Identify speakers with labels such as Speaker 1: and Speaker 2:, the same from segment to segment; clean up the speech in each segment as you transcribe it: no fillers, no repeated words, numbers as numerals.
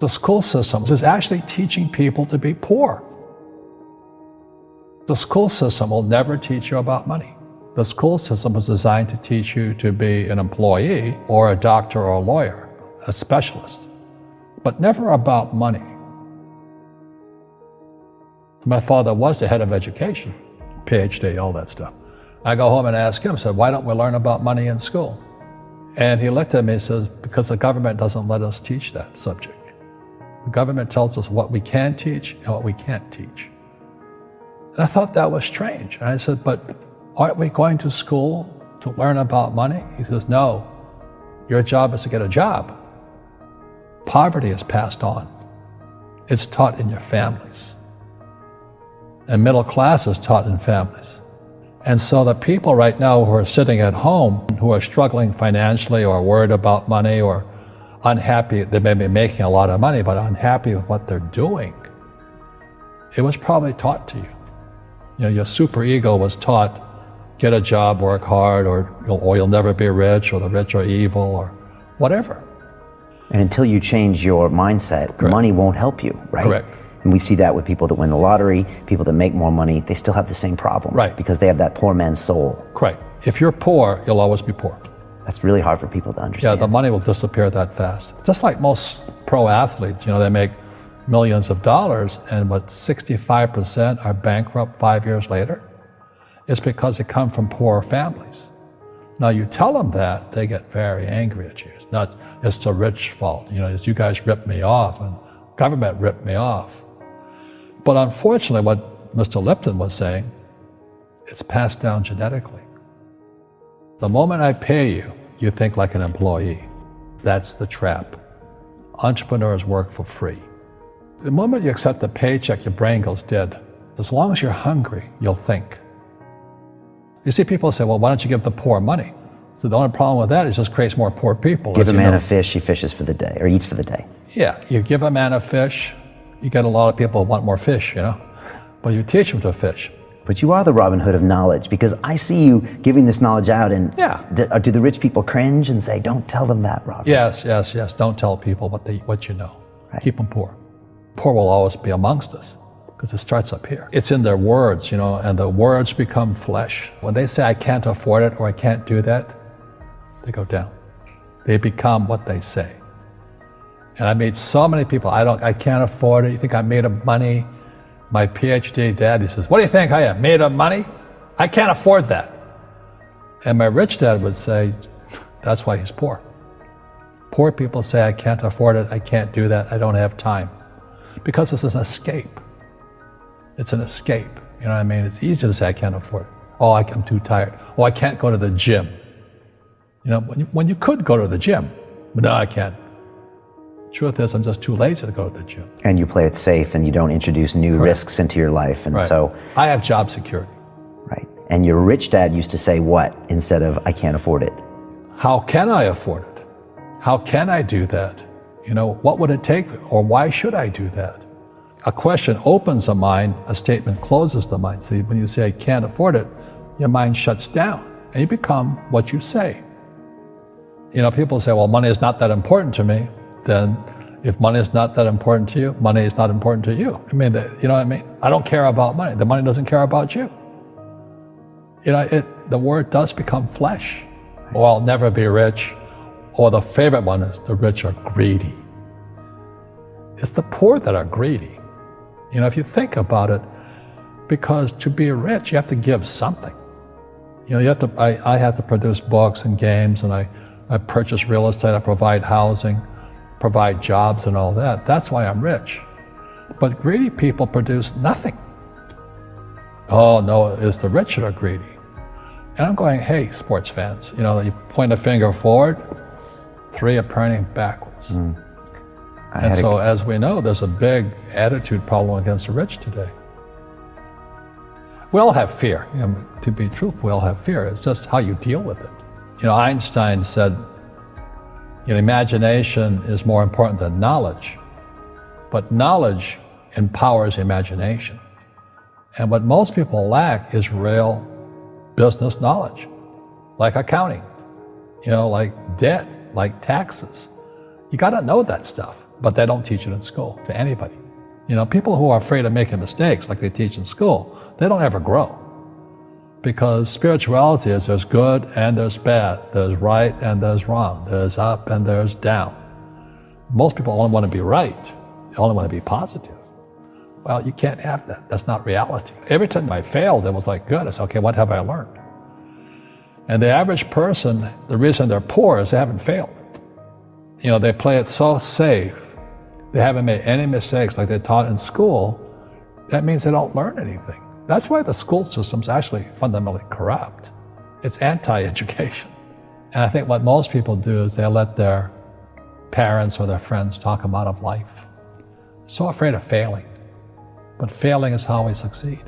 Speaker 1: The school system is actually teaching people to be poor. The school system will never teach you about money. The school system was designed to teach you to be an employee or a doctor or a lawyer, a specialist, but never about money. My father was the head of education, PhD, all that stuff. I go home and ask him, I said, why don't we learn about money in school? And he looked at me and says, because the government doesn't let us teach that subject. The government tells us what we can teach and what we can't teach. And I thought that was strange. And I said, but aren't we going to school to learn about money? He says, no, your job is to get a job. Poverty is passed on. It's taught in your families. And middle class is taught in families. And so the people right now who are sitting at home, who are struggling financially or worried about money or unhappy, they may be making a lot of money, but unhappy with what they're doing, it was probably taught to you. You know, your superego was taught, get a job, work hard, or you'll never be rich, or the rich are evil, or whatever.
Speaker 2: And until you change your mindset, Correct. Money won't help you, right?
Speaker 1: Correct.
Speaker 2: And we see that with people that win the lottery, people that make more money, they still have the same problem.
Speaker 1: Right.
Speaker 2: Because they have that poor man's soul.
Speaker 1: Right. If you're poor, you'll always be poor.
Speaker 2: That's really hard for people to understand.
Speaker 1: Yeah, the money will disappear that fast. Just like most pro athletes, you know, they make millions of dollars, and what 65% are bankrupt 5 years later. It's because they come from poor families. Now you tell them that, they get very angry at you. It's not, it's the rich fault. You know, it's you guys ripped me off and government ripped me off. But unfortunately, what Mr. Lipton was saying, it's passed down genetically. The moment I pay you, you think like an employee. That's the trap. Entrepreneurs work for free. The moment you accept the paycheck, your brain goes dead. As long as you're hungry, you'll think. You see people say, well, why don't you give the poor money? So the only problem with that is it just creates more poor people.
Speaker 2: Give a man a fish, he fishes for the day, or eats for the day.
Speaker 1: Yeah, you give a man a fish, you get a lot of people who want more fish, you know? But you teach them to fish.
Speaker 2: But you are the Robin Hood of knowledge, because I see you giving this knowledge out, and do the rich people cringe and say, don't tell them that, Robin?
Speaker 1: Yes. Don't tell people what you know. Right. Keep them poor. Poor will always be amongst us, because it starts up here. It's in their words, you know, and the words become flesh. When they say, I can't afford it or I can't do that, they go down. They become what they say. And I meet so many people, I can't afford it. You think I'm made of money? My PhD dad, he says, what do you think I am, made of money? I can't afford that. And my rich dad would say, that's why he's poor. Poor people say, I can't afford it, I can't do that, I don't have time. Because it's an escape. It's an escape, you know what I mean? It's easy to say, I can't afford it. Oh, I'm too tired. Oh, I can't go to the gym. You know, when you could go to the gym, but no, I can't. Truth is, I'm just too lazy to go to the gym.
Speaker 2: And you play it safe, and you don't introduce new risks into your life, and so...
Speaker 1: I have job security.
Speaker 2: Right. And your rich dad used to say what instead of, I can't afford it?
Speaker 1: How can I afford it? How can I do that? You know, what would it take, or why should I do that? A question opens the mind, a statement closes the mind. See, when you say, I can't afford it, your mind shuts down, and you become what you say. You know, people say, well, money is not that important to me. Then if money is not that important to you, money is not important to you. I mean, you know what I mean? I don't care about money. The money doesn't care about you. You know, the word does become flesh. Or I'll never be rich. Or the favorite one is the rich are greedy. It's the poor that are greedy. You know, if you think about it, because to be rich, you have to give something. You know, you have to, I have to produce books and games, and I purchase real estate, I provide housing, provide jobs and all that. That's why I'm rich. But greedy people produce nothing. Oh no, it's the rich that are greedy. And I'm going, hey, sports fans, you know, you point a finger forward, 3 are pointing backwards. And so as we know, there's a big attitude problem against the rich today. We all have fear. You know, to be truthful, we all have fear. It's just how you deal with it. You know, Einstein said, you know, imagination is more important than knowledge, but knowledge empowers imagination. And what most people lack is real business knowledge, like accounting, you know, like debt, like taxes. You got to know that stuff. but they don't teach it in school to anybody. People who are afraid of making mistakes like they teach in school, they don't ever grow. Because spirituality is there's good and there's bad, there's right and there's wrong, there's up and there's down. Most people only want to be right, they only want to be positive. Well, you can't have that. That's not reality. Every time I failed, it was like, good. I said, okay, what have I learned? And the average person, the reason they're poor is they haven't failed. They play it so safe. They haven't made any mistakes like they're taught in school. That means they don't learn anything. That's why the school system's actually fundamentally corrupt. It's anti-education. And I think what most people do is they let their parents or their friends talk them out of life. So afraid of failing. But failing is how we succeed.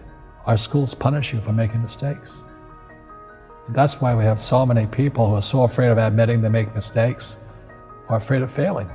Speaker 1: Our schools punish you for making mistakes. And that's why we have so many people who are so afraid of admitting they make mistakes or afraid of failing.